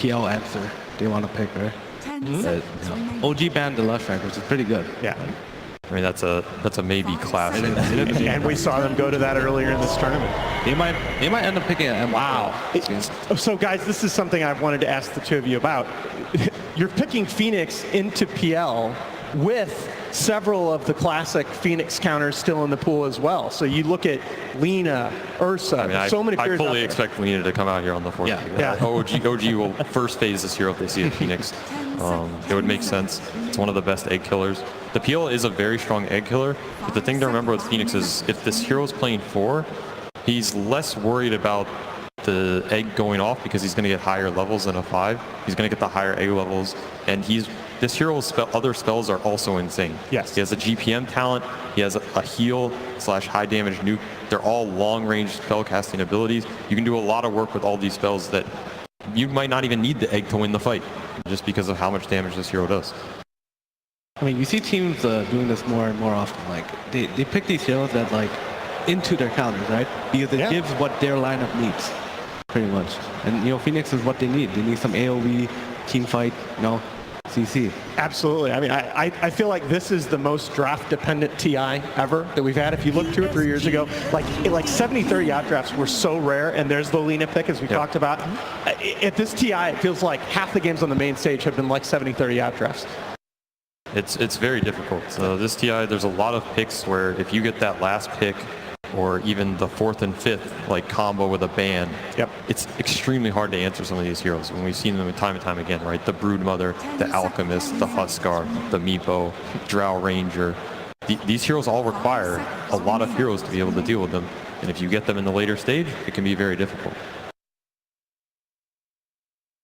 PL answer they want to pick, right? OG banned the left rank, which is pretty good. Yeah. I mean, that's a maybe class. And we saw them go to that earlier in this tournament. They might end up picking a wow. So guys, this is something I wanted to ask the two of you about. You're picking Phoenix into PL with several of the classic Phoenix counters still in the pool as well. So you look at Lina, Ursa, I mean, so many I players fully expect Lina to come out here on the 4th. Yeah. OG will first phase this hero if they see a Phoenix. It would make sense. It's one of the best egg killers. The PL is a very strong egg killer, but the thing to remember with Phoenix is if this hero is playing 4, he's less worried about the egg going off because he's going to get higher levels than a 5. He's going to get the higher egg levels, and this hero's other spells are also insane. Yes. He has a GPM talent, he has a heal / high damage nuke. They're all long range spell casting abilities. You can do a lot of work with all these spells that you might not even need the egg to win the fight, just because of how much damage this hero does. I mean, you see teams doing this more and more often. Like they pick these heroes that like into their counters, right? Because it gives what their lineup needs, pretty much. And Phoenix is what they need. They need some AOE, team fight, CC. Absolutely. I mean, I feel like this is the most draft-dependent TI ever that we've had. If you look 2 or 3 years ago, like 70-30 outdrafts were so rare, and there's the Lina pick, as we talked about. At this TI, it feels like half the games on the main stage have been like 70-30 outdrafts. It's very difficult. So this TI, there's a lot of picks where if you get that last pick, or even the 4th and 5th like combo with a ban, it's extremely hard to answer some of these heroes. And we've seen them time and time again, right? The Broodmother, the Alchemist, the Huskar, the Meepo, Drow Ranger. These heroes all require a lot of heroes to be able to deal with them. And if you get them in the later stage, it can be very difficult.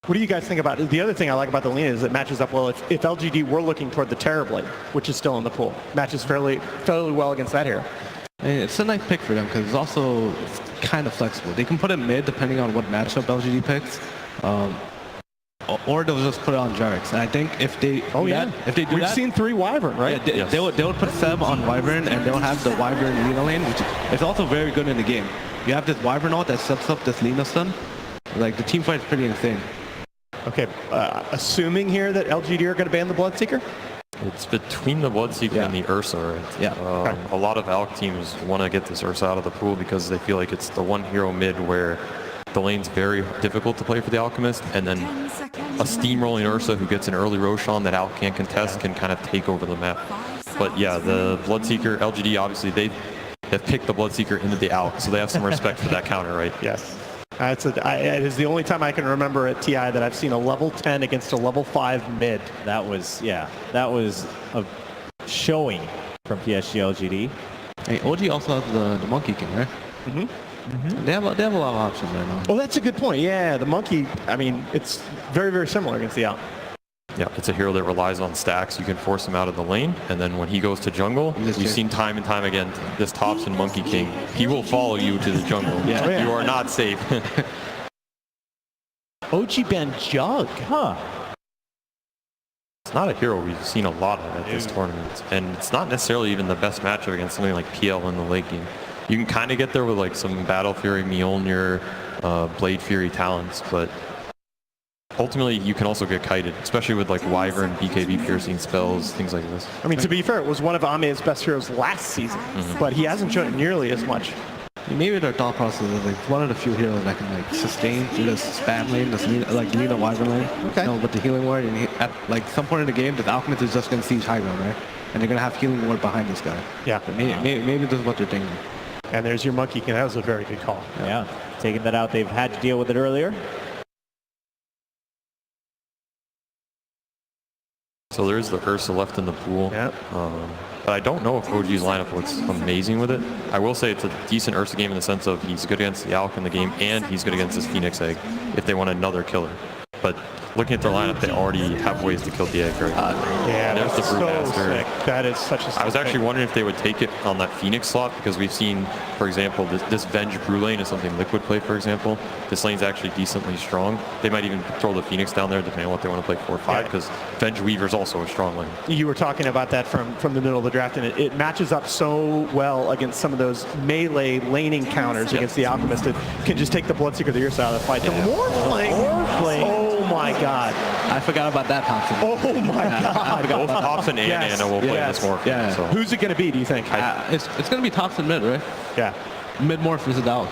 What do you guys think about it? The other thing I like about the Lina is it matches up well. If LGD were looking toward the Terrorblade, which is still in the pool, matches fairly well against that hero. It's a nice pick for them because it's also kind of flexible. They can put it mid depending on what matchup LGD picks, or they'll just put it on Jarix. And I think if they We've seen 3 Wyvern, right? Yeah, they would put Seb on Wyvern, and they'll have the Wyvern Lina lane, which is also very good in the game. You have this Wyvern out that sets up this Lina stun. Like the team fight is pretty insane. Okay, assuming here that LGD are going to ban the Bloodseeker? It's between the Bloodseeker and the Ursa, right? Yeah. A lot of ALC teams want to get this Ursa out of the pool because they feel like it's the one hero mid where the lane's very difficult to play for the Alchemist, and then a steamrolling Ursa who gets an early Roshan that ALC can't contest can kind of take over the map. But yeah, the Bloodseeker, LGD, obviously, they have picked the Bloodseeker into the ALC, so they have some respect for that counter, right? Yes. It is the only time I can remember at TI that I've seen a level 10 against a level 5 mid. That was a showing from PSG LGD. Hey, OG also has the Monkey King, right? They have a lot of options right now. Well, that's a good point. Yeah, the Monkey, I mean, it's very, very similar against the ALC. Yeah, it's a hero that relies on stacks. You can force him out of the lane, and then when he goes to jungle, we've seen time and time again, this Thompson Monkey King, he will follow you to the jungle. Yeah. You are not safe. OG banned Jug, huh? It's not a hero we've seen a lot of at this tournament, and it's not necessarily even the best matchup against something like PL in the late game. You can kind of get there with like some Battle Fury, Mjolnir, Blade Fury talents, but ultimately, you can also get kited, especially with like Wyvern, BKB piercing spells, things like this. I mean, to be fair, it was one of Ame's best heroes last season, but he hasn't shown it nearly as much. Maybe their thought process is like one of the few heroes that can like sustain through this spam lane, this Lina Wyvern lane. Okay. With the healing ward, and at like some point in the game, the Alchemist is just going to siege high ground, right? And they're going to have healing ward behind this guy. Yeah. Maybe this is what they're thinking. And there's your Monkey King. That was a very good call. Yeah. Taking that out, they've had to deal with it earlier. So there is the Ursa left in the pool. Yep. But I don't know if OG's lineup looks amazing with it. I will say it's a decent Ursa game in the sense of he's good against the ALC in the game, and he's good against this Phoenix Egg if they want another killer. But looking at their lineup, they already have ways to kill the egg, right? Yeah, there's the Brewmaster. Sick. That is such a sick I was actually pick. wondering if they would take it on that Phoenix slot, because we've seen, for example, this Venge Brew lane is something Liquid play, for example. This lane's actually decently strong. They might even throw the Phoenix down there depending on what they want to play 4-5, because Venge Weaver's also a strong lane. You were talking about that from the middle of the draft, and it matches up so well against some of those melee laning counters against the Alchemist that can just take the Bloodseeker of the Ursa out of the fight. The Morphling. Oh my I forgot about that, Thompson. Oh my God. Both Thompson and Yes, Anna will play yes. this morph. Yeah. So. Who's it going to be, do you think? It's going to be Thompson mid, right? Yeah. Mid morph versus Alc.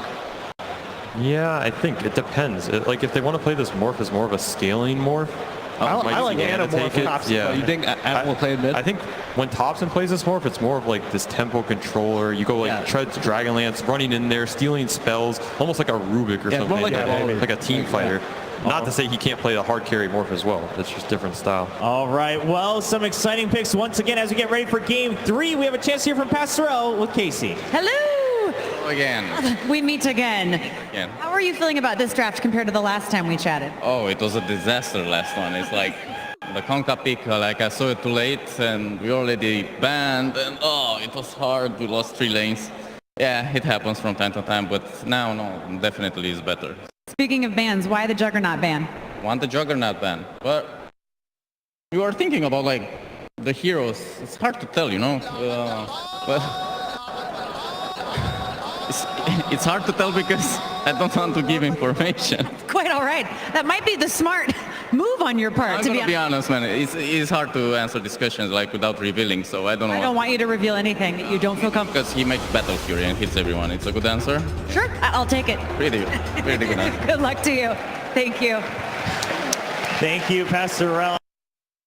Yeah, I think it depends. Like if they want to play this morph as more of a scaling morph, I like Anna more for Thompson. Yeah. You think Anna will play mid? I think when Thompson plays this morph, it's more of like this tempo controller. You go like Treads, Dragonlance, running in there, stealing spells, almost like a Rubik or something. more like a team fighter. Not to say he can't play the hard carry morph as well. It's just different style. All right, well, some exciting picks once again as we get ready for Game 3. We have a chance here from Pastorell with Casey. Hello! Again. We meet again. Again. How are you feeling about this draft compared to the last time we chatted? Oh, it was a disaster last one. It's like the Conca pick, like I saw it too late and we already banned and it was hard. We lost 3 lanes. Yeah, it happens from time to time, but now, no, definitely is better. Speaking of bans, why the Juggernaut ban? Want the Juggernaut ban? But you are thinking about like the heroes. It's hard to tell, you know. But it's hard to tell because I don't want to give information. Quite all right. That might be the smart move on your part. I'm to gonna be honest, man. It's hard to answer these questions like without revealing. So I don't know. I don't want you to reveal anything that you don't feel comfortable. Because he makes Battle Fury and hits everyone. It's a good answer. Sure, I'll take it. Pretty good answer. Good luck to you. Thank you. Thank you, Pastorell.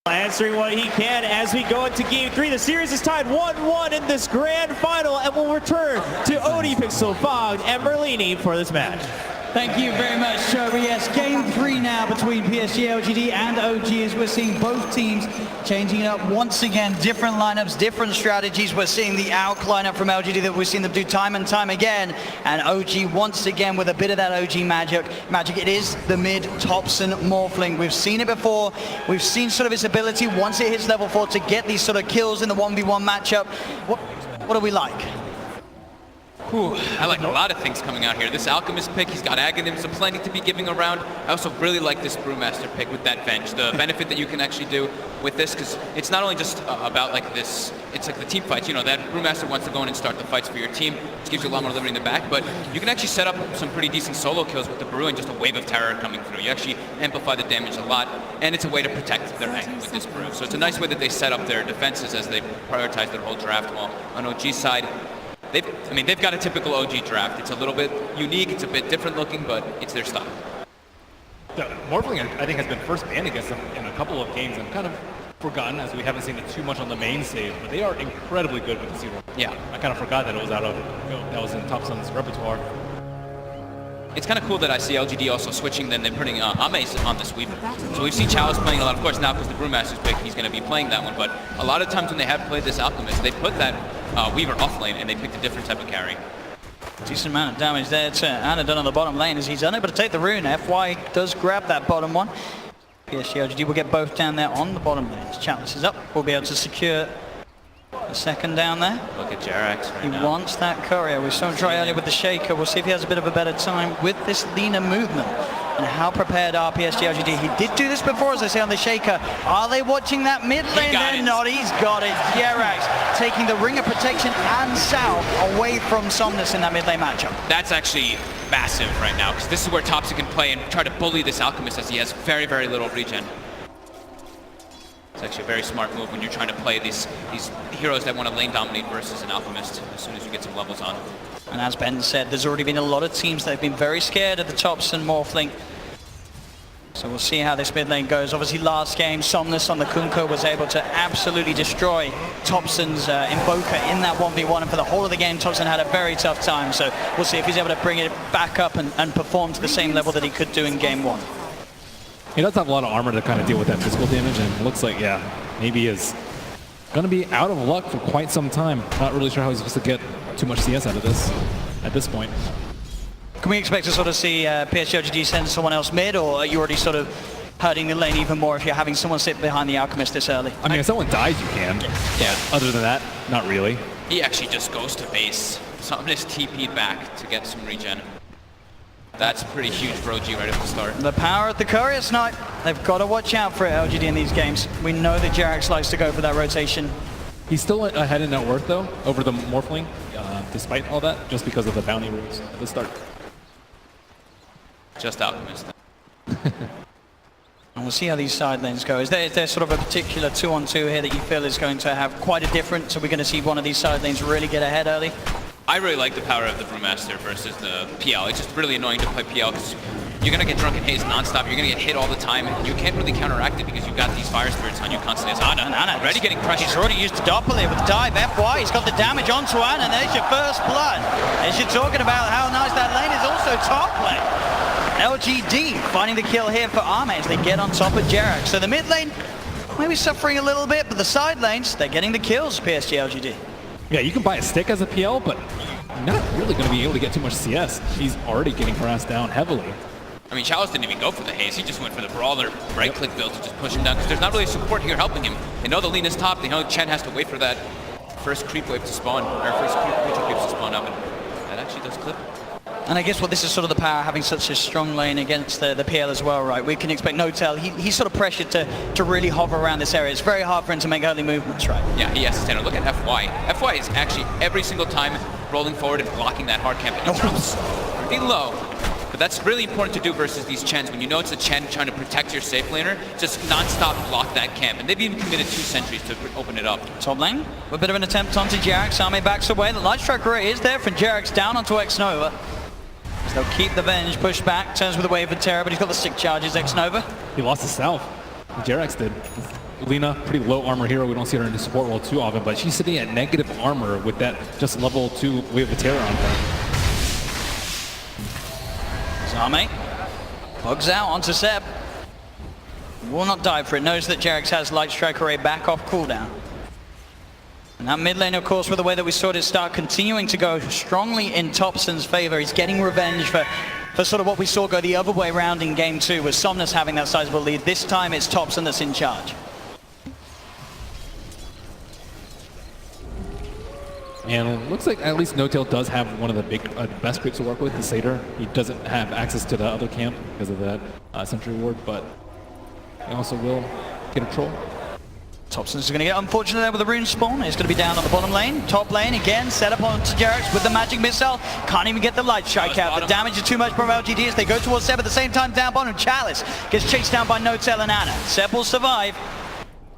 Answering what he can as we go into Game 3. The series is tied 1-1 in this grand final, and we'll return to Odie, Pixel, Fogg, and Merlini for this match. Thank you very much, Toby. Yes, Game 3 now between PSG, LGD, and OG as we're seeing both teams changing it up once again. Different lineups, different strategies. We're seeing the ALC lineup from LGD that we've seen them do time and time again. And OG once again with a bit of that OG magic. It is the mid Thompson Morphling. We've seen it before. We've seen sort of his ability once it hits level 4 to get these sort of kills in the 1v1 matchup. What do we like? Ooh, I like a lot of things coming out here. This Alchemist pick, he's got Aghanims plenty to be giving around. I also really like this Brewmaster pick with that Venge. The benefit that you can actually do with this, because it's not only just about like this, it's like the team fights. You know, that Brewmaster wants to go in and start the fights for your team, which gives you a lot more liberty in the back, but you can actually set up some pretty decent solo kills with the Brew and just a wave of terror coming through. You actually amplify the damage a lot, and it's a way to protect their angle with this Brew. So it's a nice way that they set up their defenses as they prioritize their whole draft. While on OG's side, they've got a typical OG draft. It's a little bit unique, it's a bit different looking, but it's their style. The Morphling, I think, has been first banned against them in a couple of games and kind of forgotten as we haven't seen it too much on the main stage, but they are incredibly good with the zero. Yeah. I kind of forgot that it was that was in Thompson's repertoire. It's kind of cool that I see LGD also switching, then they're putting Amaze on this Weaver. So we've seen Chalice playing a lot, of course now because the Brewmaster's pick, he's going to be playing that one, but a lot of times when they have played this Alchemist, they put that Weaver off lane and they picked a different type of carry. Decent amount of damage there to Anadon on the bottom lane as he's unable to take the rune. FY does grab that bottom one. PSG LGD will get both down there on the bottom lane. His Chalice is up. We'll be able to secure the second down there. Look at Jerax right He now. wants that courier. We saw him try earlier with the Shaker. We'll see if he has a bit of a better time with this leaner movement. And how prepared are PSG LGD? He did do this before, as I say, on the Shaker. Are they watching that mid lane? They're not. He's got it. Jerax taking the Ring of Protection and South away from Somnus in that mid lane matchup. That's actually massive right now, because this is where Topsy can play and try to bully this Alchemist as he has very, very little regen. It's actually a very smart move when you're trying to play these heroes that want to lane dominate versus an Alchemist as soon as you get some levels on. And as Ben said, there's already been a lot of teams that have been very scared of the Thompson Morphling. So we'll see how this mid lane goes. Obviously last game, Somnus on the Kunkka was able to absolutely destroy Thompson's Invoker in that 1v1, and for the whole of the game, Thompson had a very tough time. So we'll see if he's able to bring it back up and perform to the same level that he could do in game 1. He does have a lot of armor to kind of deal with that physical damage, and it looks like, yeah, maybe is going to be out of luck for quite some time. Not really sure how he's supposed to get too much CS out of this at this point. Can we expect to sort of see PSG LGD send someone else mid, or are you already sort of hurting the lane even more if you're having someone sit behind the Alchemist this early? I mean, if someone dies, you can. Yeah. Other than that, not really. He actually just goes to base. Somnus TP'd back to get some regen. That's pretty huge for OG right at the start. The power of the Courier Snipe. They've got to watch out for it, LGD, in these games. We know that Jerax likes to go for that rotation. He's still ahead in net worth, though, over the Morphling, despite all that, just because of the bounty rules at the start. Just Alchemist. And we'll see how these side lanes go. Is there sort of a particular 2-on-2 here that you feel is going to have quite a difference? So we're going to see one of these side lanes really get ahead early? I really like the power of the Brewmaster versus the PL. It's just really annoying to play PL because you're going to get Drunken Haze nonstop. You're going to get hit all the time. And you can't really counteract it because you've got these Fire Spirits on you constantly. As Ana already getting pressure. He's already used to Doppel here with the dive. FY, he's got the damage onto Ana. And there's your first blood. As you're talking about how nice that lane is, also top lane. LGD finding the kill here for Arme as they get on top of Jerax. So the mid lane maybe suffering a little bit, but the side lanes, they're getting the kills, PSG LGD. Yeah, you can buy a stick as a PL, but not really going to be able to get too much CS. He's already getting harassed down heavily. I mean, Chalice didn't even go for the Haze. He just went for the Brawler right-click build to just push him down because there's not really support here helping him. They know the lean is top. They know Chen has to wait for that first creep wave to spawn, or first creature creeps to spawn up, and that actually does clip. And I guess this is sort of the power having such a strong lane against the PL as well, right? We can expect Notel, he's sort of pressured to really hover around this area. It's very hard for him to make early movements, right? Yeah, he has to stand up. Look at FY. FY is actually every single time rolling forward and blocking that hard camp. And it drops pretty low. But that's really important to do versus these Chens. When you know it's a Chen trying to protect your safe laner, just non-stop block that camp. And they've even committed 2 sentries to open it up. Top lane, a bit of an attempt onto Jerax. Arme backs away. The Light Strike Array is there from Jerax down onto X-Nova. So they'll keep the Venge pushed back, turns with a wave of terror, but he's got the stick charges, X-Nova. He lost his self. Jerax did. Lina, pretty low armor hero. We don't see her in the support role too often, but she's sitting at negative armor with that just level 2 wave of terror on her. Zame bugs out onto Seb. Will not die for it. Knows that Jerax has Light Strike Array back off cooldown. And that mid lane, of course, with the way that we saw it start, continuing to go strongly in Topson's favor. He's getting revenge for sort of what we saw go the other way around in game 2, with Somnus having that sizable lead. This time it's Topson that's in charge. And it looks like at least No-Tail does have one of the best creeps to work with, the Satyr. He doesn't have access to the other camp because of that sentry ward, but he also will get a troll. Topson's going to get unfortunate there with the rune spawn. He's going to be down on the bottom lane. Top lane again, set up onto Jerax with the magic missile. Can't even get the light strike out. The damage is too much from LGD as they go towards Seb. At the same time, down bottom, Chalice gets chased down by No-Tail and Ana. Seb will survive,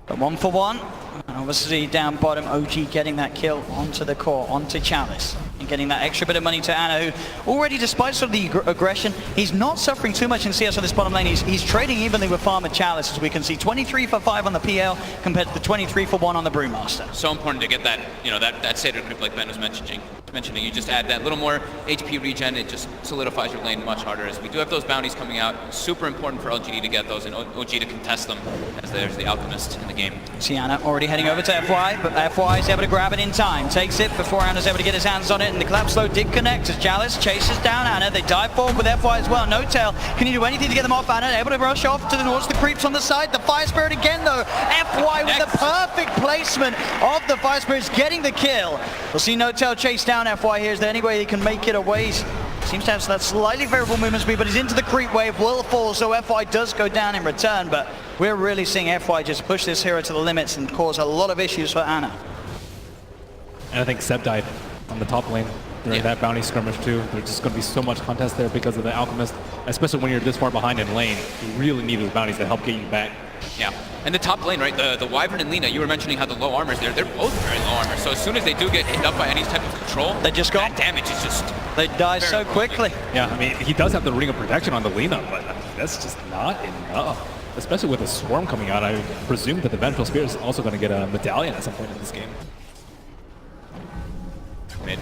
but 1 for 1. And obviously down bottom, OG getting that kill onto the core, onto Chalice. And getting that extra bit of money to Ana, who already, despite sort of the aggression, he's not suffering too much in CS on this bottom lane. He's trading evenly with Farmer Chalice, as we can see. 23 for 5 on the PL compared to the 23 for 1 on the Brewmaster. So important to get that, that Satyr creep like Ben was mentioning. You just add that little more HP regen, it just solidifies your lane much harder. As we do have those bounties coming out, super important for LGD to get those and OG to contest them, as there's the Alchemist in the game. See Ana already heading over to FY, but FY is able to grab it in time. Takes it before Ana's able to get his hands on it, and the collapse slow did connect as Chalice chases down Ana. They dive forward with FY as well. No-Tail, can he do anything to get them off Ana? Able to rush off towards the creeps on the side. The Fire Spirit again though. FY with the perfect placement of the Fire Spirits getting the kill. We'll see No-Tail chase down FY here. Is there any way he can make it away? Seems to have that slightly favorable movement speed, but he's into the creep wave, will fall, so FY does go down in return, but we're really seeing FY just push this hero to the limits and cause a lot of issues for Ana. And I think Seb died on the top lane during that bounty skirmish too. There's just going to be so much contest there because of the Alchemist, especially when you're this far behind in lane. You really need those bounties to help get you back. Yeah, and the top lane, right, the Wyvern and Lina, you were mentioning how the low armor's there. They're both very low armor, so as soon as they do get hit up by any type of control, they just go. That damage is just... They die so quickly. Yeah, I mean, he does have the Ring of Protection on the Lina, but that's just not enough. Especially with a Swarm coming out, I presume that the Vengeful Spirit is also going to get a Medallion at some point in this game. Mid.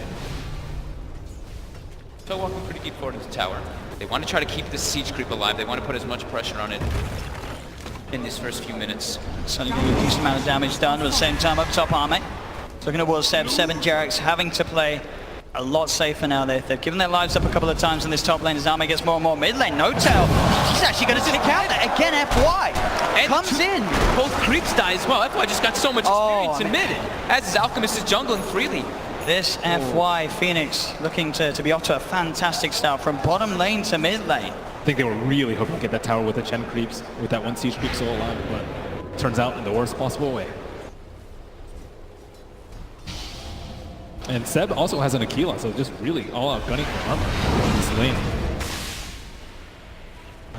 So walking pretty deep forward into the tower. They want to try to keep this siege creep alive. They want to put as much pressure on it in these first few minutes. Suddenly a decent amount of damage done, but at the same time up top Arme. Looking towards Seb, and Jerax having to play a lot safer now. They've given their lives up a couple of times in this top lane as Arme gets more and more mid lane. No-Tail, he's actually going to do the counter. Again, FY and comes in. Both creeps die as well. FY just got so much experience in mid, as his Alchemist is jungling freely. This FY Phoenix looking to be off to a fantastic start from bottom lane to mid lane. I think they were really hoping to get that tower with the Chen creeps, with that one siege creep still alive, but turns out in the worst possible way. And Seb also has an Aquila, so just really all out gunning for armor in this lane.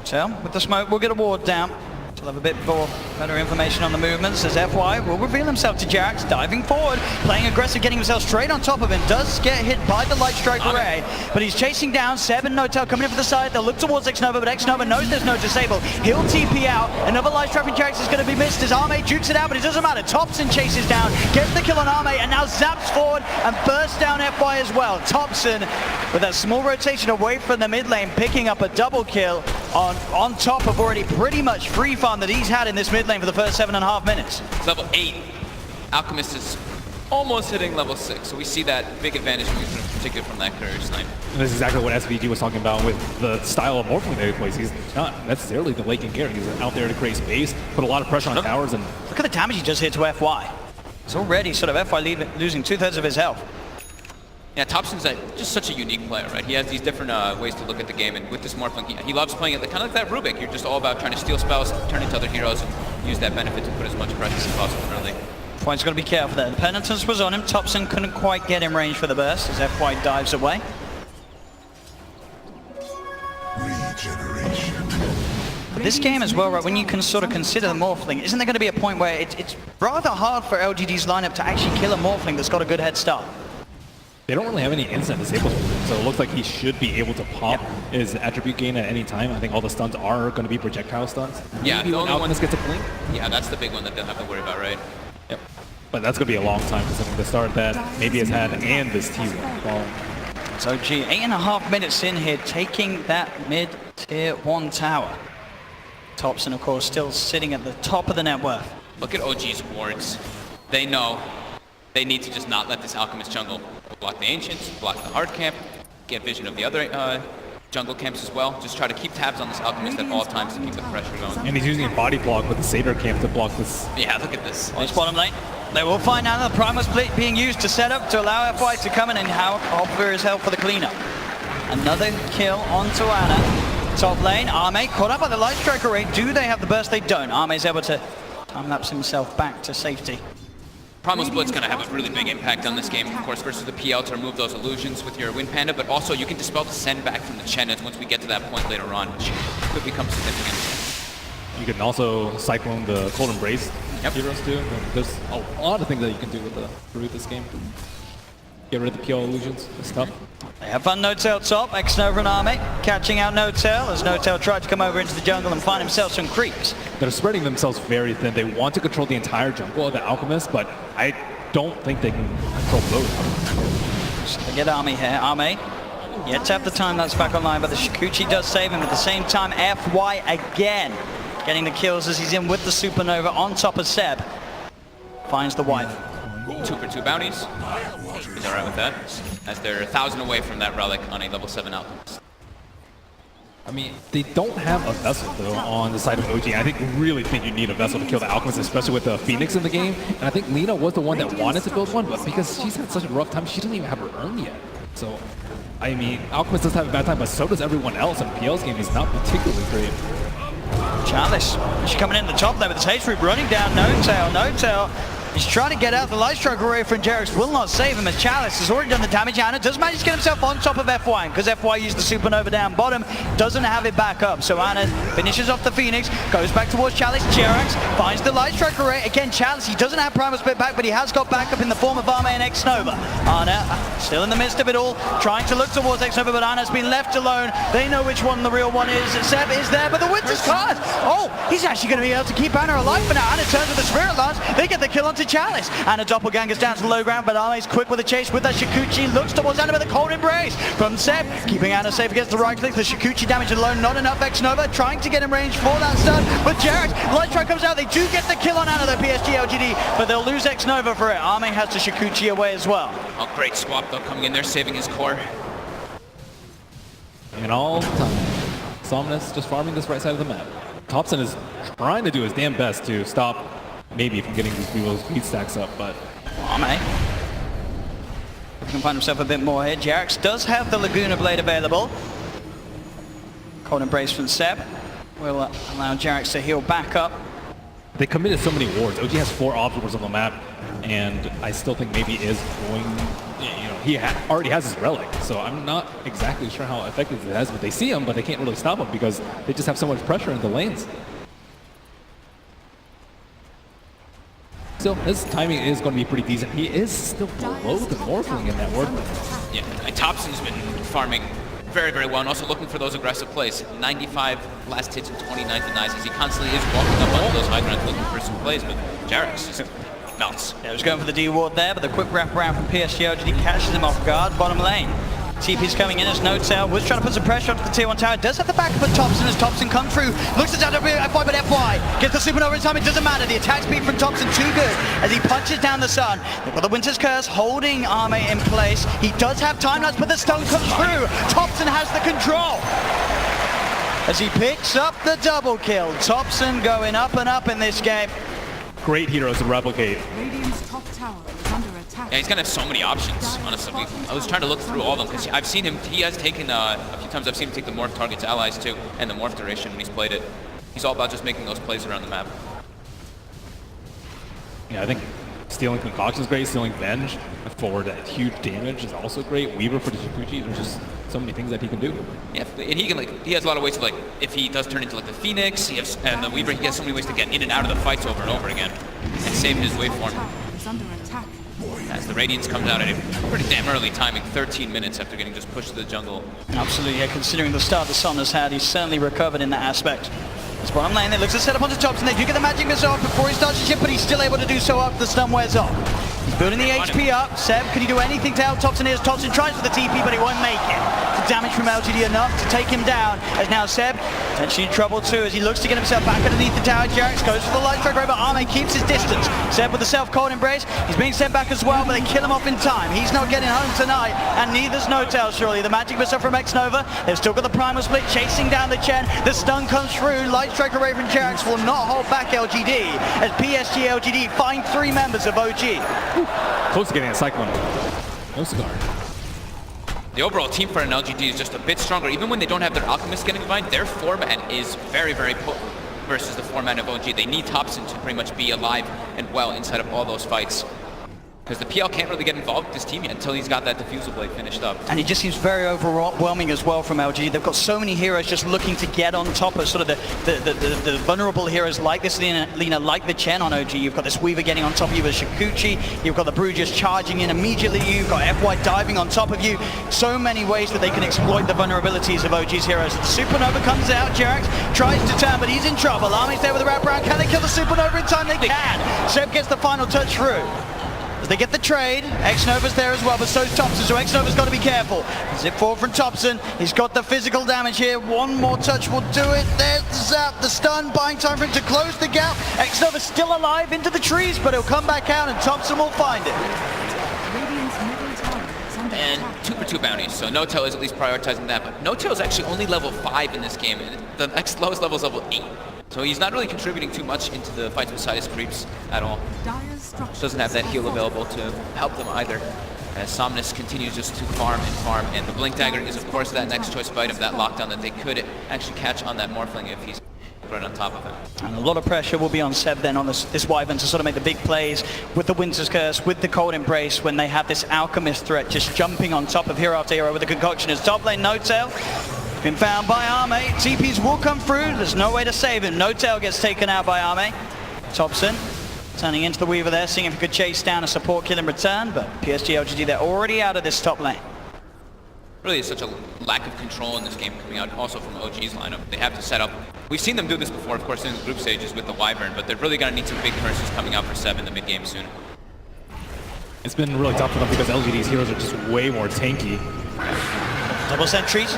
So with the smoke, we'll get a ward down. We'll have a bit more better information on the movements as FY will reveal himself to Jax, diving forward, playing aggressive, getting himself straight on top of him. Does get hit by the Light Strike Array, but he's chasing down. Seb and Notel coming in for the side. They'll look towards Xnova, but Xnova knows there's no disable. He'll TP out. Another Light Strike from Jax is going to be missed as Arme jukes it out, but it doesn't matter. Thompson chases down, gets the kill on Arme, and now zaps forward and bursts down FY as well. Thompson, with a small rotation away from the mid lane, picking up a double kill on top of already pretty much free farm that he's had in this mid lane for the first 7.5 minutes. It's level 8. Alchemist is almost hitting level 6, so we see that big advantage in particular from that courier snipe. And this is exactly what SVG was talking about with the style of Morphling that he plays. He's not necessarily the late game carry. He's out there to create space, put a lot of pressure on towers, and look at the damage he just hit to FY. It's already sort of FY losing 2/3 of his health. Yeah, Thompson's just such a unique player, right? He has these different ways to look at the game, and with this Morphling, he loves playing it kind of like that Rubik. You're just all about trying to steal spells, turn into other heroes, and use that benefit to put as much pressure as possible early. Point's got to be careful there. The Penitence was on him. Thompson couldn't quite get in range for the burst as FY dives away. But this game as well, right, when you can sort of consider the Morphling, isn't there going to be a point where it's rather hard for LGD's lineup to actually kill a Morphling that's got a good head start? they don't really have any instant disables, so it looks like he should be able to pop his attribute gain at any time. I think all the stuns are going to be projectile stuns. Yeah, maybe the when only one Alchemist gets a blink. Yeah, that's the big one that they'll have to worry about, right? Yep. But that's going to be a long time considering the start that maybe has had and this T1 ball. So OG, 8.5 minutes in here, taking that mid-tier 1 tower. Thompson, of course, still sitting at the top of the net worth. Look at OG's wards. They know they need to just not let this Alchemist jungle block the Ancients, block the hard camp, get vision of the other jungle camps as well. Just try to keep tabs on this Alchemist at all times to keep the pressure going. And he's using a body block with the Saber camp to block this. Yeah, look at this. On bottom lane. They will find out the Primal Split being used to set up to allow FY to come in and offer his help for the cleanup. Another kill onto Ana. Top lane, Arme caught up by the Light Strike Array. Do they have the burst? They don't. Arme's able to time-lapse himself back to safety. Primal Split's going to have a really big impact on this game, of course, versus the PL to remove those illusions with your Wind Panda, but also you can dispel the send back from the Chenet once we get to that point later on, which could become significant. You can also Cyclone the Cold Embrace heroes too. There's a lot of things that you can do with this game. Get rid of the PL illusions. It's tough. They have fun Notel top, Xnova and Arme catching out Notel as Notel tried to come over into the jungle and find himself some creeps. They're spreading themselves very thin. They want to control the entire jungle of the Alchemist, but I don't think they can control both. So they get Arme here. Arme yet to have the time that's back online, but the Shikuchi does save him at the same time. FY again getting the kills as he's in with the Supernova on top of Seb. Finds the wife. 2 for 2 bounties. He's alright with that, as they're 1,000 away from that relic on a level 7 Alchemist. I mean, they don't have a Vessel, though, on the side of OG. I really think you need a Vessel to kill the Alchemist, especially with the Phoenix in the game. And I think Lena was the one that wanted to build one, but because she's had such a rough time, she doesn't even have her urn yet. So, I mean, Alchemist does have a bad time, but so does everyone else, and PL's game is not particularly great. Chalice, she's coming in the top there with the Haste Root running down Notel. He's trying to get out the Light Strike Array from Jerix, will not save him as Chalice has already done the damage. Ana does manage to get himself on top of FY, because FY used the Supernova down bottom, doesn't have it back up. So Ana finishes off the Phoenix, goes back towards Chalice. Jerix finds the Light Strike Array. Again, Chalice, he doesn't have Primal Split back, but he has got backup in the form of Arme and Xnova. Ana, still in the midst of it all, trying to look towards Xnova, but Ana's been left alone. They know which one the real one is. Seb is there, but the Winter's card. Oh, he's actually going to be able to keep Ana alive for now. Ana turns with the Spirit Lance. They get the kill onto Chalice. Ana doppelgangers down to the low ground, but Arme's quick with the chase with that Shikuchi. Looks towards Ana with a Cold Embrace from Seb, keeping Ana safe against the right click. The Shikuchi damage alone, not enough. Xnova trying to get in range for that stun, but Jerix, Light Strike comes out. They do get the kill on Ana, the PSG LGD, but they'll lose Xnova for it. Arme has the Shikuchi away as well. Oh, great swap though, coming in there, saving his core. And all the time, Somnus just farming this right side of the map. Thompson is trying to do his damn best to stop maybe from getting these people's speed stacks up, but Arme can find himself a bit more here. Jerix does have the Laguna Blade available. Cold Embrace from Seb will allow Jerix to heal back up. they committed so many wards. OG has 4 obstacles on the map, and I still think maybe is going, he already has his relic, so I'm not exactly sure how effective it is, but they see him, but they can't really stop him because they just have so much pressure in the lanes. Still, his timing is going to be pretty decent. He is still below the Morphling in that word. Yeah, Thompson's been farming very, very well, and also looking for those aggressive plays. 95 last hits and 29 denies, as he constantly is walking up onto those high grounds looking for some plays, but Jarek's just melts. Yeah, he was going for the D ward there, but the quick wrap around from PSG LGD catches him off guard, bottom lane. TP's coming in as NoTail was trying to put some pressure onto the tier 1 tower. Does have the back of Thompson as Thompson comes through. Looks at FY, but FY gets the supernova in time. It doesn't matter. The attack speed from Thompson too good as he punches down the sun. They've got the Winter's Curse holding Arme in place. He does have time lapse, but the stun comes through. Thompson has the control as he picks up the double kill. Thompson going up and up in this game. Great heroes to replicate. Radiant's top tower is under attack. Yeah, he's gonna have so many options, honestly. I was trying to look through all of them, because I've seen him, he has taken, a few times I've seen him take the morph target to allies too, and the morph duration when he's played it. He's all about just making those plays around the map. Yeah, I think stealing Concoction is great, stealing Venge forward at huge damage is also great. Weaver for the Shukuchi, there's just so many things that he can do. Yeah, and he can he has a lot of ways to if he does turn into the Phoenix, and the Weaver, he has so many ways to get in and out of the fights over and over again, and save his waveform. Is under attack. As the Radiance comes out at a pretty damn early timing, 13 minutes after getting just pushed to the jungle. Absolutely, yeah, considering the start the Sun has had, he's certainly recovered in that aspect. It's bottom lane, they looks to set up onto Thompson, they do get the magic missile off before he starts to ship, but he's still able to do so after the stun wears off. He's building the HP up. Seb, can he do anything to help Thompson here? Thompson tries for the TP, but he won't make it. The damage from LGD enough to take him down, as now Seb potentially in trouble too, as he looks to get himself back underneath the tower. Jarex goes for the light strike, but Arme keeps his distance. Seb with the self-cold embrace, he's being sent back as well, but they kill him off in time. He's not getting home tonight, and neither's NoTail surely. The magic missile from X-Nova, they've still got the primal split chasing down the Chen. The stun comes through, light strike away from Jarex will not hold back LGD, as PSG LGD find 3 members of OG. Close to getting a Cyclone. No cigar. The overall team for an LGD is just a bit stronger. Even when they don't have their Alchemist getting behind, their format is very, very potent versus the format of OG. They need Thompson to pretty much be alive and well inside of all those fights. Because the PL can't really get involved with this team yet until he's got that Diffusal Blade finished up. And it just seems very overwhelming as well from LG. They've got so many heroes just looking to get on top of sort of the vulnerable heroes like this Lina, like the Chen on OG. You've got this Weaver getting on top of you with Shukuchi. You've got the Brew just charging in immediately. You've got FY diving on top of you. So many ways that they can exploit the vulnerabilities of OG's heroes. The Supernova comes out. Jarex tries to turn, but he's in trouble. Army's there with a wraparound. Can they kill the Supernova in time? They can. Seb gets the final touch through. As they get the trade, X-Nova's there as well, but so's Thompson, so X-Nova's got to be careful. Zip forward from Thompson, he's got the physical damage here, one more touch will do it. There's the zap, the stun, buying time for him to close the gap. X-Nova's still alive into the trees, but he'll come back out and Thompson will find it. And 2 for 2 bounties, so NoTail is at least prioritizing that, but NoTail is actually only level 5 in this game, and the next lowest level is level 8. So he's not really contributing too much into the fights beside his creeps at all. Doesn't have that heal available to help them either, as Somnus continues just to farm, and the Blink Dagger is of course that next choice of item, that lockdown that they could actually catch on that Morphling if he's right on top of him. And a lot of pressure will be on Seb then on this Wyvern to sort of make the big plays with the Winter's Curse, with the Cold Embrace, when they have this Alchemist threat just jumping on top of hero after hero with the Concoction. As top lane NoTail been found by Arme. TPs will come through. There's no way to save him. NoTail gets taken out by Arme. Thompson turning into the Weaver there, seeing if he could chase down a support kill in return, but PSG LGD, they're already out of this top lane. Really is such a lack of control in this game coming out also from OG's lineup. They have to set up, we've seen them do this before, of course, in the group stages with the Wyvern, but they're really going to need some big curses coming out for Seb in the mid game soon. It's been really tough for them because LGD's heroes are just way more tanky. Double sentries.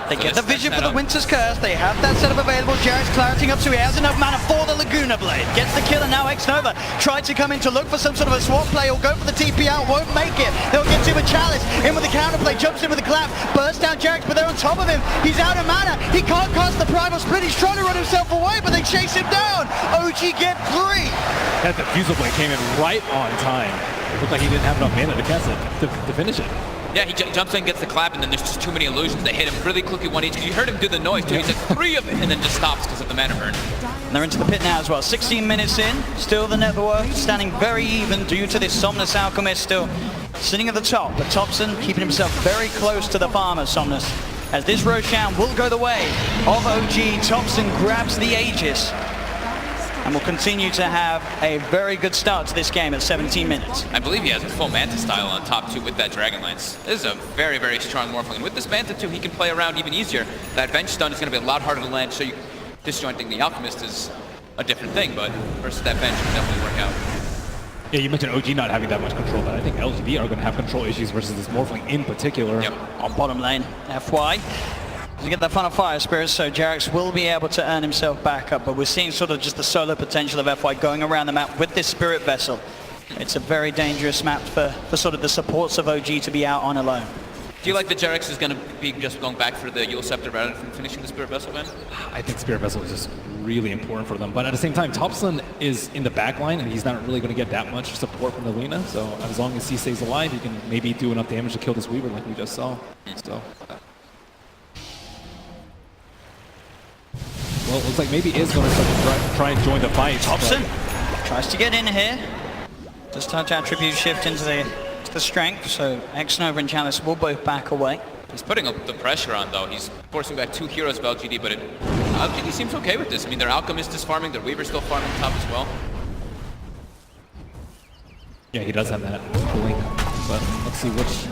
They get the vision for the Winter's Curse. They have that setup available. Jared's clarity up, so he has enough mana for the Laguna Blade. Gets the kill, and now X-Nova tries to come in to look for some sort of a swap play or go for the TP out. Won't make it. They'll get to him with Chalice. In with the counterplay. Jumps in with the clap. Bursts down Jared, but they're on top of him. He's out of mana. He can't cast the Primal Split. He's trying to run himself away, but they chase him down. OG get 3. That Diffusal Blade came in right on time. It looked like he didn't have enough mana to cast it, to finish it. Yeah, he jumps in, gets the clap, and then there's just too many illusions. They hit him really quickly one each. You heard him do the noise too. He's like 3 of it, and then just stops because of the mana burn. And they're into the pit now as well. 16 minutes in, still the net worth standing very even due to this Somnus Alchemist still sitting at the top. But Thompson keeping himself very close to the farmer, Somnus. As this Roshan will go the way of OG, Thompson grabs the Aegis. and will continue to have a very good start to this game at 17 minutes. I believe he has a full Manta style on top too with that Dragon Lance. This is a very, very strong Morphling. And with this Manta too, he can play around even easier. That bench stun is going to be a lot harder to land, so disjointing the Alchemist is a different thing, but versus that bench can definitely work out. Yeah, you mentioned OG not having that much control, but I think LGD are going to have control issues versus this Morphling in particular. Yep. On bottom lane, FY. To get that final fire spirit, so Jarex will be able to earn himself back up, but we're seeing sort of just the solo potential of FY going around the map with this spirit vessel. It's a very dangerous map for sort of the supports of OG to be out on alone. Do you like that Jarex is going to be just going back for the Yule Scepter rather than finishing the Spirit Vessel, man? I think Spirit Vessel is just really important for them, but at the same time, Thompson is in the back line, and he's not really going to get that much support from the Lina, so as long as he stays alive, he can maybe do enough damage to kill this Weaver like we just saw. So. Well, it looks like maybe is going to try and join the fight. Thompson tries to get in here. Does touch attribute shift into the strength, so X-Nova and Chalice will both back away. He's putting up the pressure on though. He's forcing back 2 heroes of LGD, but LGD seems okay with this. I mean, their Alchemist is farming, their Weaver's still farming top as well. Yeah, he does have that blink, but let's see which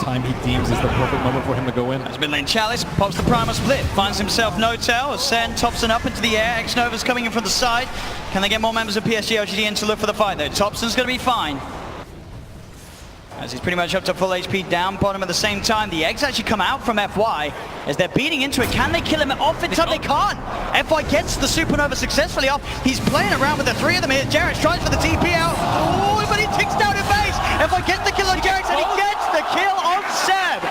time he deems is the perfect moment for him to go in. As mid lane Chalice pops the primal split, finds himself no tail, send Thompson up into the air. X-Nova's coming in from the side. Can they get more members of PSG LGD in to look for the fight though? Thompson's going to be fine, as he's pretty much up to full HP down bottom at the same time. The eggs actually come out from FY as they're beating into it. Can they kill him off in time? They can't. FY gets the Supernova successfully off. He's playing around with the 3 of them here. Jarex tries for the TP out. Oh, but he ticks down in base. FY gets the kill on Jarex and he gets the kill on Seb.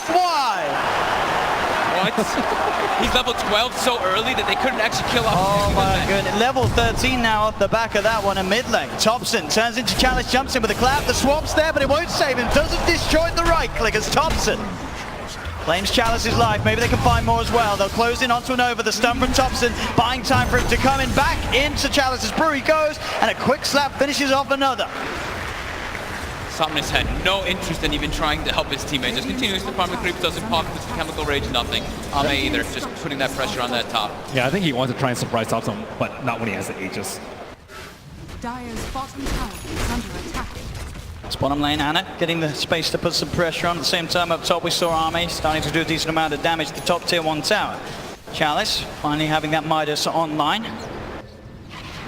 FY. What? He's level 12 so early that they couldn't actually kill off. Oh my goodness. Level 13 now off the back of that one in mid lane. Thompson turns into Chalice, jumps in with a clap. The swap's there, but it won't save him. Doesn't disjoint the right click as Thompson claims Chalice's life. Maybe they can find more as well. They'll close in onto an over. The stun from Thompson, buying time for him to come in back into Chalice's brew. He goes, and a quick slap finishes off another. Somnus had no interest in even trying to help his teammate. Just continues to farm the creeps, doesn't pop with chemical rage, nothing. Ame either, just putting that pressure on that top. Yeah, I think he wants to try and surprise Thompson, but not when he has the Aegis. Dire's bottom tower is under attack. It's bottom lane, Anna getting the space to put some pressure on. At the same time up top we saw Ame starting to do a decent amount of damage to the top tier 1 tower. Chalice finally having that Midas online.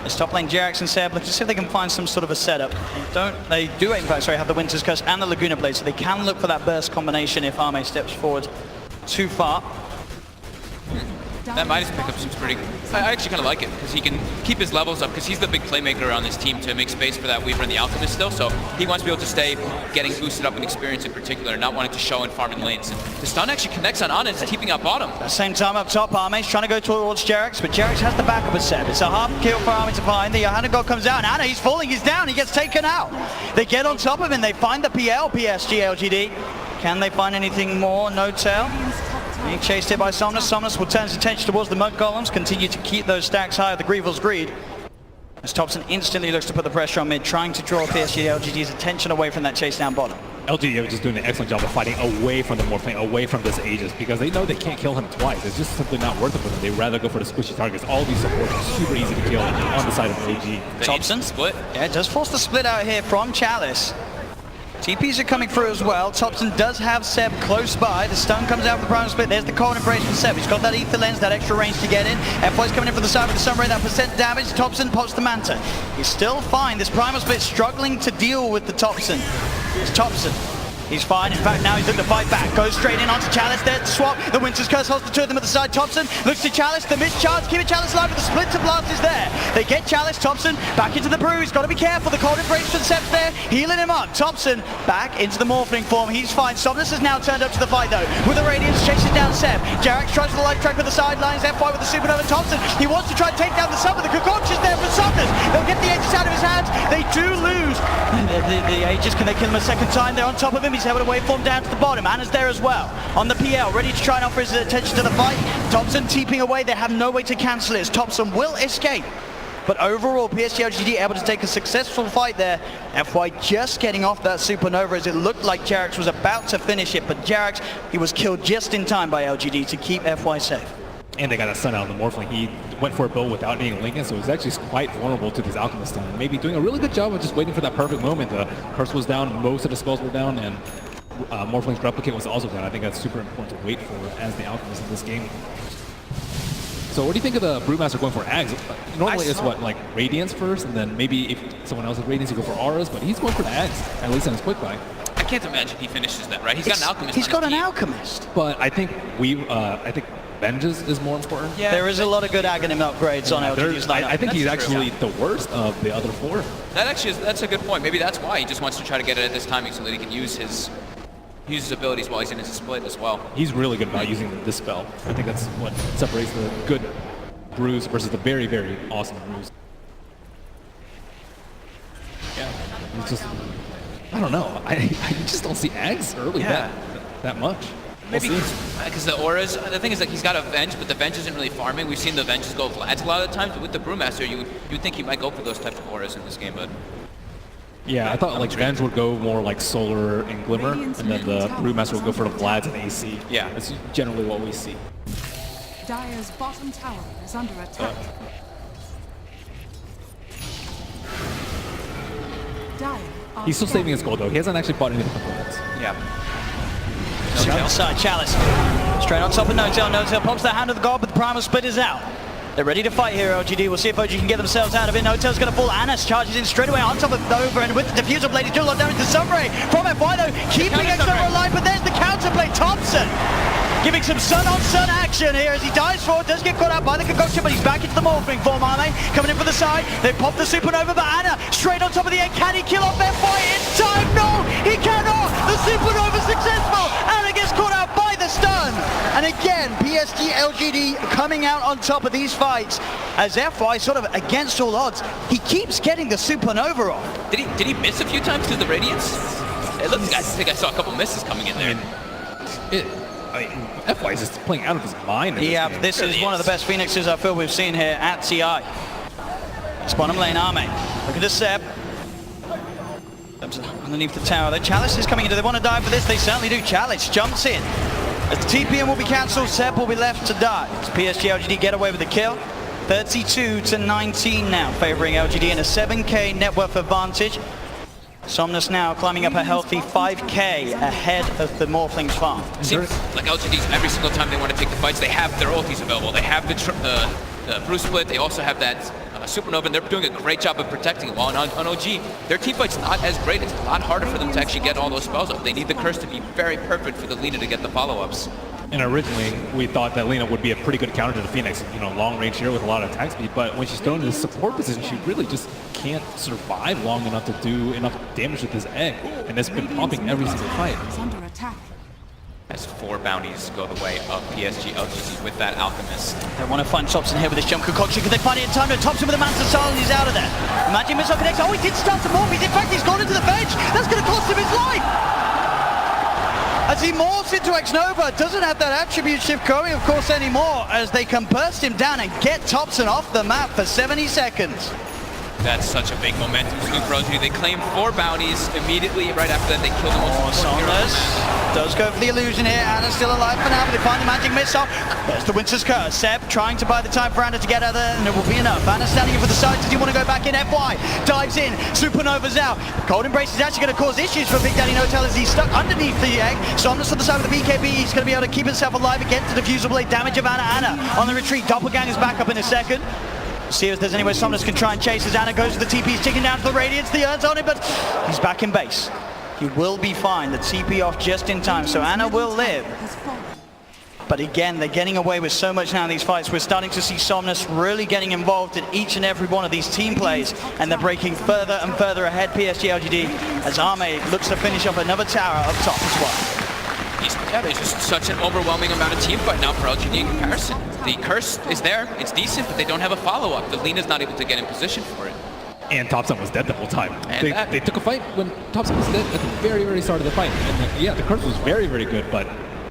It's top lane Jarex and Seb. Let's see if they can find some sort of a setup. They do in fact have the Winter's Curse and the Laguna Blade, so they can look for that burst combination if Ame steps forward too far. That Midas pickup seems pretty good. I actually kind of like it because he can keep his levels up because he's the big playmaker on this team to make space for that Weaver and the Alchemist still, so he wants to be able to stay getting boosted up in experience in particular, not wanting to show and farm in lanes. And the stun actually connects on Anna and is keeping out bottom. At the same time up top, Ame's trying to go towards Jarex, but Jarex has the backup of Seb. It's a half kill for Ame to find. The Johanna God comes out, and Anna, he's falling, he's down, he gets taken out. They get on top of him, they find the PL, PSG LGD. Can they find anything more? No tail. Being chased here by Somnus. Somnus will turn his attention towards the Mud Golems, continue to keep those stacks high of the Grievel's Greed. As Thompson instantly looks to put the pressure on mid, trying to draw PSG LGD's attention away from that chase down bottom. LGD is just doing an excellent job of fighting away from the Morphling, away from this Aegis, because they know they can't kill him twice. It's just simply not worth it for them. They'd rather go for the squishy targets. All these supports are super easy to kill on the side of OG. Thompson split. Yeah, does force the split out here from Chalice. TPs are coming through as well. Thompson does have Seb close by. The stun comes out for the primal split. There's the cold embrace from Seb. He's got that ether lens, that extra range to get in. FY's coming in from the side with the sunray, that percent damage. Thompson pops the Manta. He's still fine. This primal split struggling to deal with the Thompson. It's Thompson. He's fine. In fact, now he's looking to fight back. Goes straight in onto Chalice. There's the swap. The Winter's Curse holds the 2 of them at the side. Thompson looks to Chalice. The mischarge. Keep it Chalice alive, but the split to blast is there. They get Chalice. Thompson back into the brew. He's got to be careful. The cold embrace from Seb's there. Healing him up. Thompson back into the Morphling form. He's fine. Somnus has now turned up to the fight, though. With the Radiance, chases down Seb. Jarex tries for the life track with the sidelines. FY with the Supernova. Thompson, he wants to try and take down the sub, but the Concoction is there for Somnus. They'll get the Aegis out of his hands. They do lose. The Aegis, can they kill him a second time? They're on top of him. He's able to waveform down to the bottom. Anna's there as well on the PL, ready to try and offer his attention to the fight. Thompson TPing away. They have no way to cancel it. Thompson will escape, but overall PSG LGD able to take a successful fight there. FY just getting off that Supernova as it looked like Jarex was about to finish it, but Jarex, he was killed just in time by LGD to keep FY safe. And they got a stun out of the Morphling. He went for a build without needing Lincoln, so he was actually quite vulnerable to these Alchemist stun. Maybe doing a really good job of just waiting for that perfect moment. The Curse was down, most of the spells were down, and Morphling's Replicate was also down. I think that's super important to wait for as the Alchemist in this game. So what do you think of the Brewmaster going for Ags? Normally it's what, like Radiance first, and then maybe if someone else has Radiance, you go for Auras, but he's going for the Ags, at least in his quick buy. I can't imagine he finishes that, right? He's got an Alchemist. He's got an Alchemist. But I think Vengeance is more important. Yeah, there is a lot of good Aghanim upgrades on LGD's lineup. I think he's actually the worst of the other 4. That's a good point. Maybe that's why he just wants to try to get it at this timing so that he can use his abilities while he's in his split as well. He's really good about using this spell. I think that's what separates the good Brews versus the very, very awesome Brews. Yeah, it's just, I don't know. I just don't see Ags early that much. Maybe because the auras, the thing is, like, he's got a Venge, but the Venge isn't really farming. We've seen the Venges go Vlads a lot of the times, but with the Brewmaster, you'd think he might go for those type of auras in this game, but... Yeah, I thought like Venge would go more like Solar and Glimmer, and then the Brewmaster would go for the Vlads and AC. Yeah. That's generally what we see. Dire's bottom tower is under attack. He's still saving his gold though. He hasn't actually bought any of the components. Yeah. Straight outside, Chalice. Straight on top of No-Tail. No-Tail pops the hand of the god, but the Primal Split is out. They're ready to fight here, LGD. We'll see if OG can get themselves out of it. No-Tail's going to fall. Anas charges in straight away on top of Nova, and with the Diffuser Blade, he's doing a lot of damage to Sunray. From FY though, keeping Exora alive, but there's the counterplay. Thompson giving some sun-on-sun action here as he dives forward, does get caught out by the concoction, but he's back into the Morphling form, Arme. Coming in for the side, they pop the Supernova, but Ana straight on top of the end. Can he kill off FY in time? No, he cannot! The Supernova successful! Ana gets caught out by the stun! And again, PSG LGD coming out on top of these fights as FY sort of against all odds. He keeps getting the Supernova off. Did he miss a few times because of the Radiance? It looks like I think I saw a couple misses coming in there. FY is just playing out of his mind. Yeah, this is one of the best Phoenixes I feel we've seen here at TI. It's bottom lane, Arme. Look at the Seb. Underneath the tower. The Chalice is coming in. Do they want to die for this? They certainly do. Chalice jumps in. As the TPM will be cancelled, Seb will be left to die. As PSG LGD get away with the kill. 32-19 now, favoring LGD in a 7k net worth advantage. Somnus now climbing up a healthy 5k ahead of the Morphling's farm. It seems like LGD's every single time they want to take the fights, they have their ultis available. They have the Brew Split, they also have that Supernova, and they're doing a great job of protecting it. While on OG, their team fight's not as great. It's a lot harder for them to actually get all those spells up. They need the Curse to be very perfect for the Lina to get the follow-ups. And originally, we thought that Lina would be a pretty good counter to the Phoenix, long range here with a lot of attack speed, but when she's thrown in the support position, she really just can't survive long enough to do enough damage with this egg, and it's been popping every single fight. As 4 bounties go the way of PSG LGD with that Alchemist. They want to find Thompson here with this jump concoction. Can they find it in time? No, Thompson with a Mantis Silence, he's out of there. Magic Missile connects. Oh, he did start some morphs. In fact, he's gone into the bench. That's going to cost him his life. As he morphs into X-Nova, doesn't have that attribute shift going, of course, anymore, as they can burst him down and get Thompson off the map for 70 seconds. That's such a big momentum swing for LGD. They claim 4 bounties immediately. Right after that, they kill them all. Somnus does go for the illusion here. Anna's still alive for now, but they find the magic missile. There's the Winter's Curse. Seb trying to buy the time for Anna to get out there, and it will be enough. Anna standing in for the side. Does he want to go back in? FY dives in. Supernova's out. Cold Embrace is actually going to cause issues for Big Daddy No-Tail as he's stuck underneath the egg. Somnus on the side of the BKB. He's going to be able to keep himself alive against the Diffuser Blade damage of Anna. Anna on the retreat. Doppelganger's back up in a second. See if there's any way Somnus can try and chase as Anna goes to the TP. He's ticking down to the Radiance. The Urn's on him, but he's back in base. He will be fine. The TP off just in time, so Anna will live. But again, they're getting away with so much now in these fights. We're starting to see Somnus really getting involved in each and every one of these team plays, and they're breaking further and further ahead, PSG LGD, as Arme looks to finish off another tower up top as well. Yeah, there's just such an overwhelming amount of team fight now for LGD in comparison. The Curse is there, it's decent, but they don't have a follow-up. The Lina's not able to get in position for it. And Thompson was dead the whole time. They took a fight when Thompson was dead at the very, very start of the fight. And yeah, the Curse was very, very good, but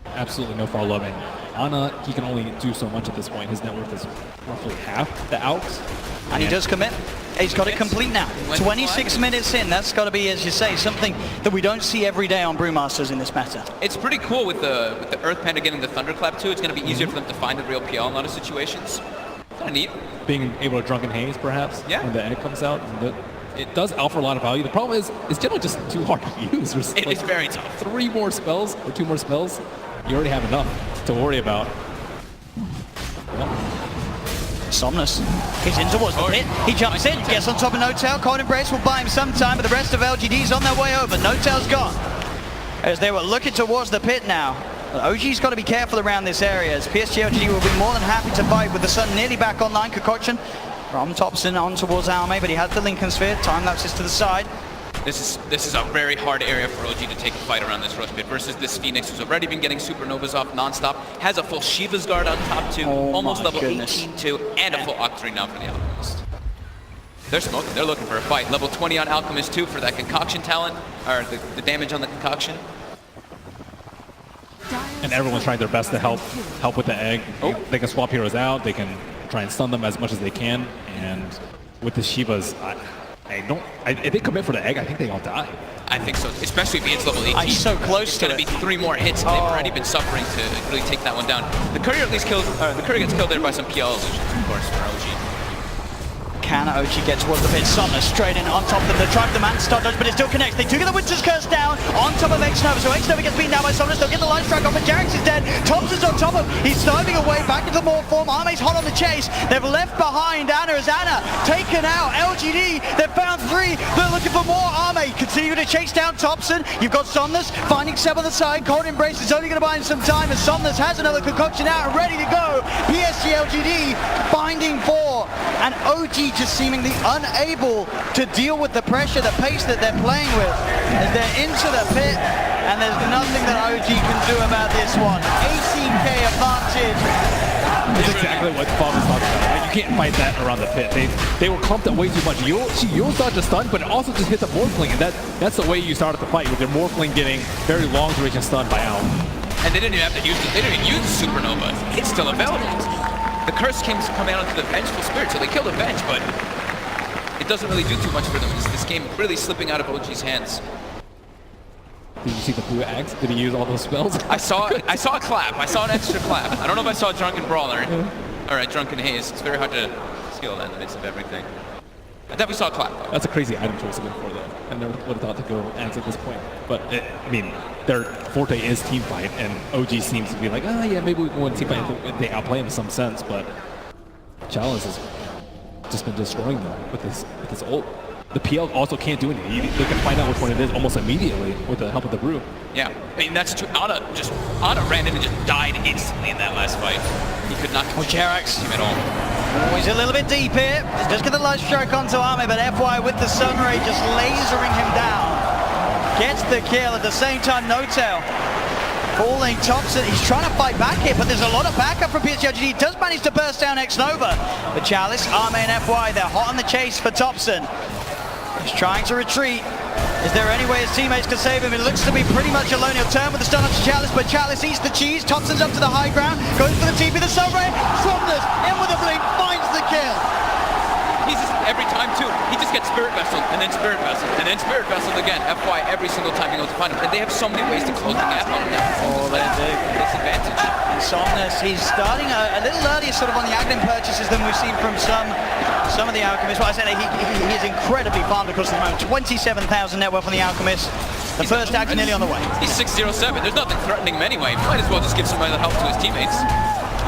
absolutely no follow-up. And Ana, he can only do so much at this point. His net worth is roughly half the Alps. And he does commit. he's got it complete now. 26 minutes in. That's got to be, as you say, something that we don't see every day on Brewmasters in this meta. It's pretty cool with the Earth Panda getting the Thunderclap too. It's going to be easier for them to find the real PL in a lot of situations. Kind of neat. Being able to Drunken Haze, perhaps, when the egg comes out. It does offer a lot of value. The problem is, it's generally just too hard to use. It's very tough. 3 more spells or 2 more spells, you already have enough to worry about. Somnus, he's in towards the pit. He jumps in, gets on top of No-Tail. Cold Embrace will buy him some time, but the rest of LGD's on their way over. No-Tail's gone. As they were looking towards the pit now. OG's got to be careful around this area, as PSG LGD will be more than happy to fight with the sun nearly back online. Concoction from Thompson on towards Alme, but he has the Lincoln Sphere. Time lapses to the side. This is a very hard area for OG to take a fight around this Rush Pit versus this Phoenix, who's already been getting Supernovas off nonstop, has a full Shiva's Guard on top too, almost level 18 too, and a full Octarine now for the Alchemist. They're smoking, they're looking for a fight. Level 20 on Alchemist too for that Concoction talent, or the damage on the Concoction. And everyone's trying their best to help with the egg. They can swap heroes out, they can try and stun them as much as they can, and with the Shivas, if they commit for the egg, I think they all die. I think so, especially if it's level 18. He's so close to it. It's going to be 3 more hits, and they've already been suffering to really take that one down. The Courier at least kills, the Courier gets killed there by some PL illusions, of course, for OG. Can OG get towards the pit? Somnus straight in on top of them. They tried the man start dodge, but it still connects. They do get the Winter's Curse down on top of X-Nova. So X-Nova gets beaten down by Somnus. They'll get the line strike off, but Jarix is dead. Thompson's on top of him. He's diving away back into more form. Arme's hot on the chase. They've left behind Anna as Anna taken out. LGD, they've found 3. They're looking for more. Arme continue to chase down Thompson. You've got Somnus finding Seb on the side. Cold Embrace is only going to buy him some time as Somnus has another Concoction out and ready to go. PSG LGD finding 4. And OG just seemingly unable to deal with the pressure, the pace that they're playing with, as they're into the pit, and there's nothing that OG can do about this one. 18k advantage. That's exactly what Bob was talking about. Right? You can't fight that around the pit. They were clumped up way too much. You'll start to stun, but it also just hit the Morphling, and that's the way you started the fight, with your Morphling getting very long duration stun by Al. And they didn't even have to use it. They didn't even use the Supernova. It's still available. The Curse Kings come out onto the Vengeful Spirit, so they kill the Venge, but it doesn't really do too much for them. This game really slipping out of OG's hands. Did you see the blue axe? Did he use all those spells? I saw a clap. I saw an extra clap. I don't know if I saw a Drunken Brawler or a Drunken Haze. It's very hard to skill that in the midst of everything. I definitely saw a clap, though. That's a crazy item choice to go for, though. I never would have thought to go axe at this point. But, I mean, their forte is team fight, and OG seems to be like, oh, yeah, maybe we can win team fight if they outplay him in some sense, but Chalice has just been destroying them with his ult. The PL also can't do anything. They can find out which one it is almost immediately with the help of the brew. Yeah, I mean, that's true. Ana ran in and just died instantly in that last fight. He could not control Jarix at all. Oh, he's a little bit deep here. Just get the light strike onto Arme, but FY with the Sun Ray just lasering him down. Gets the kill at the same time. No-Tail falling. Thompson, he's trying to fight back here, but there's a lot of backup from PSG LGD. He does manage to burst down X-Nova. But Chalice, Arme, and FY, they're hot on the chase for Thompson. He's trying to retreat. Is there any way his teammates can save him? It looks to be pretty much alone. He'll turn with the stun onto Chalice, but Chalice eats the cheese. Thompson's up to the high ground, goes for the TP, the Sunray. Somnus in with a blink, finds the kill. He's just, every time too, he just gets Spirit Vessel, and then Spirit Vessel, and then Spirit Vessel again. FY every single time he goes to find him. And they have so many ways to close the gap on him now. Oh, they do. Disadvantage. Somnus, he's starting a little earlier sort of on the Aghanim purchases than we've seen from some of the Alchemists. Well, I said he is incredibly farmed across the moment. 27,000 net worth on the Alchemist. The first Aghanim nearly on the way. He's 607. There's nothing threatening him anyway. Might as well just give some other help to his teammates.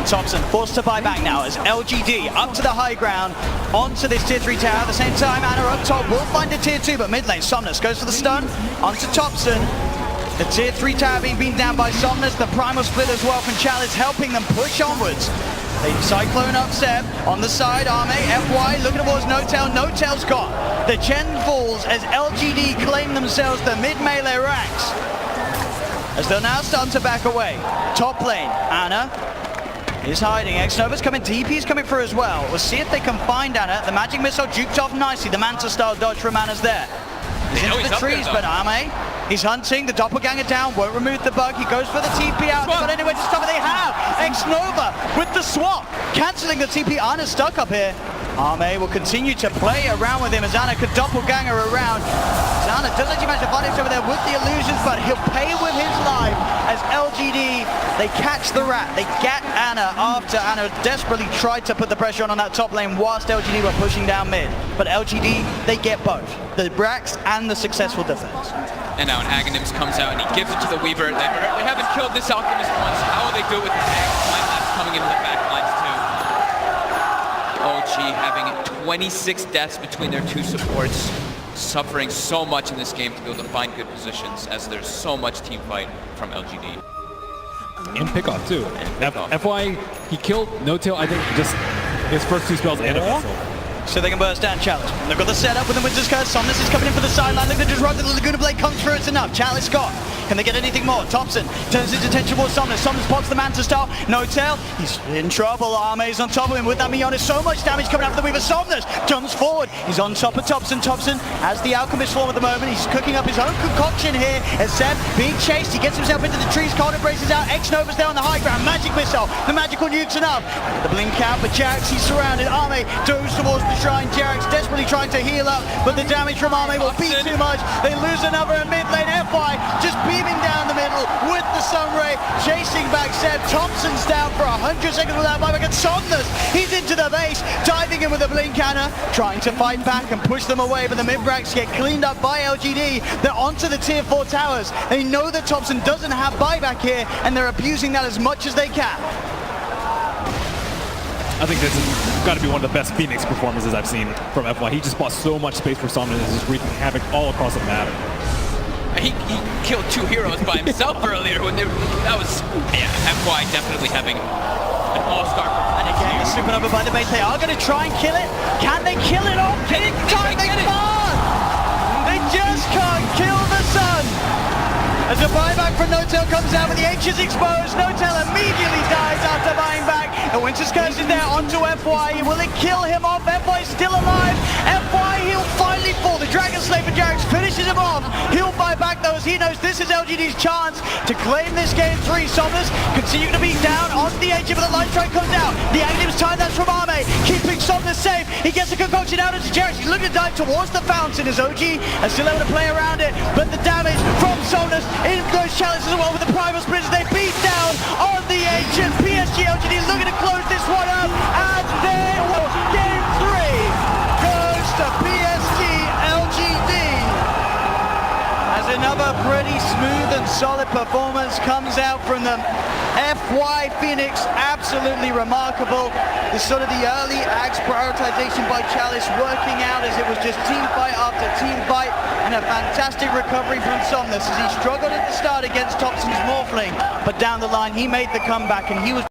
Thompson forced to buy back now as LGD up to the high ground onto this tier 3 tower. At the same time, Anna up top will find a tier 2, but mid lane Somnus goes for the stun onto Thompson. The tier 3 tower being beaten down by Somnus. The primal split as well from Chalice helping them push onwards. They Cyclone up Seb on the side. Arme, FY looking towards No-Tail. No-Tail's got the Chen falls as LGD claim themselves the mid melee ranks. As they're now starting to back away. Top lane, Anna is hiding. X-Nova's coming, TP's coming through as well. We'll see if they can find Anna. The magic missile juked off nicely. The Manta style dodge from Anna's there. He's into the trees, but Arme, he's hunting. The doppelganger down, won't remove the bug. He goes for the TP out, but anyway, to stop it, they have X-Nova with the swap, cancelling the TP. Anna's stuck up here. Arme will continue to play around with him as Anna could doppelganger around. Anna does actually manage to find himself over there with the illusions, but he'll pay with his life as LGD, they catch the rat. They get Anna after Anna desperately tried to put the pressure on that top lane whilst LGD were pushing down mid. But LGD, they get both, the Brax and the successful defense. And now an Aghanims comes out and he gives it to the Weaver. They haven't killed this Alchemist once. How will they do it with the Time Lapse coming into the back lines too? OG having 26 deaths between their two supports, suffering so much in this game to be able to find good positions as there's so much team fight from LGD. And pickoff too. FY, he killed No Tail, I think, just his first two spells and a vessel. So they can burst down Chalice. They've got the setup with the Winter's Curse. Somnus is coming in for the sideline. Look to disrupt the Laguna Blade comes through. It's enough. Chalice got. Can they get anything more? Thompson turns his attention towards Somnus. Somnus pops the Manta Star. No Tail. He's in trouble. Arme's on top of him with that Mionis. So much damage coming after the Weaver. Somnus jumps forward. He's on top of Thompson. Thompson has the Alchemist form at the moment. He's cooking up his own concoction here. As Seb being chased, he gets himself into the trees. Cold braces out. X-Nova's there on the high ground. Magic Missile. The magical nuke's enough. The blink out, but Jax, he's surrounded. Arme goes towards the shrine. Jax desperately trying to heal up, but the damage from Arme will be too much. They lose another in mid lane. FY just beaming down the middle with the Sunray, chasing back Seb. Thompson's down for 100 seconds without buyback, and Somnus, he's into the base, diving in with a blink cannon, trying to fight back and push them away, but the mid-racks get cleaned up by LGD. They're onto the tier 4 towers. They know that Thompson doesn't have buyback here, and they're abusing that as much as they can. I think this has got to be one of the best Phoenix performances I've seen from FY. He just bought so much space for Somnus and is just wreaking havoc all across the map. He killed two heroes by himself earlier when that was, yeah, FY definitely having an all-star performance. And again, the supernova by the base. They are going to try and kill it. Can they kill it off? In time they can't! They just can't kill the sun! As a buyback from No Tail comes out, but the H is exposed. No Tail immediately dies after buying back. The Winter's Curse is there onto FY. Will it kill him off? FY still alive. FY, he'll finally fall. The Dragon Slayer Jax finishes him off. He'll buy back though, as he knows this is LGD's chance to claim this game 3. Somnus continuing to be down onto the edge, but the Light Strike comes out. The Aghanims time that's from Arme, keeping Somnus safe. He gets a concoction out into Jax. He's looking to dive towards the fountain as OG is still able to play around it, but the damage from Somnus in those challenges as well with the Primal Sprints. They beat down on the edge, and PSG LGD looking to close this one up, and there game 3 goes to PSG LGD as another pretty smooth and solid performance comes out from them. FY Phoenix, absolutely remarkable. This sort of the early axe prioritization by Chalice working out as it was just team fight after team fight, and a fantastic recovery from Somnus as he struggled at the start against Thompson's Morphling, but down the line he made the comeback and he was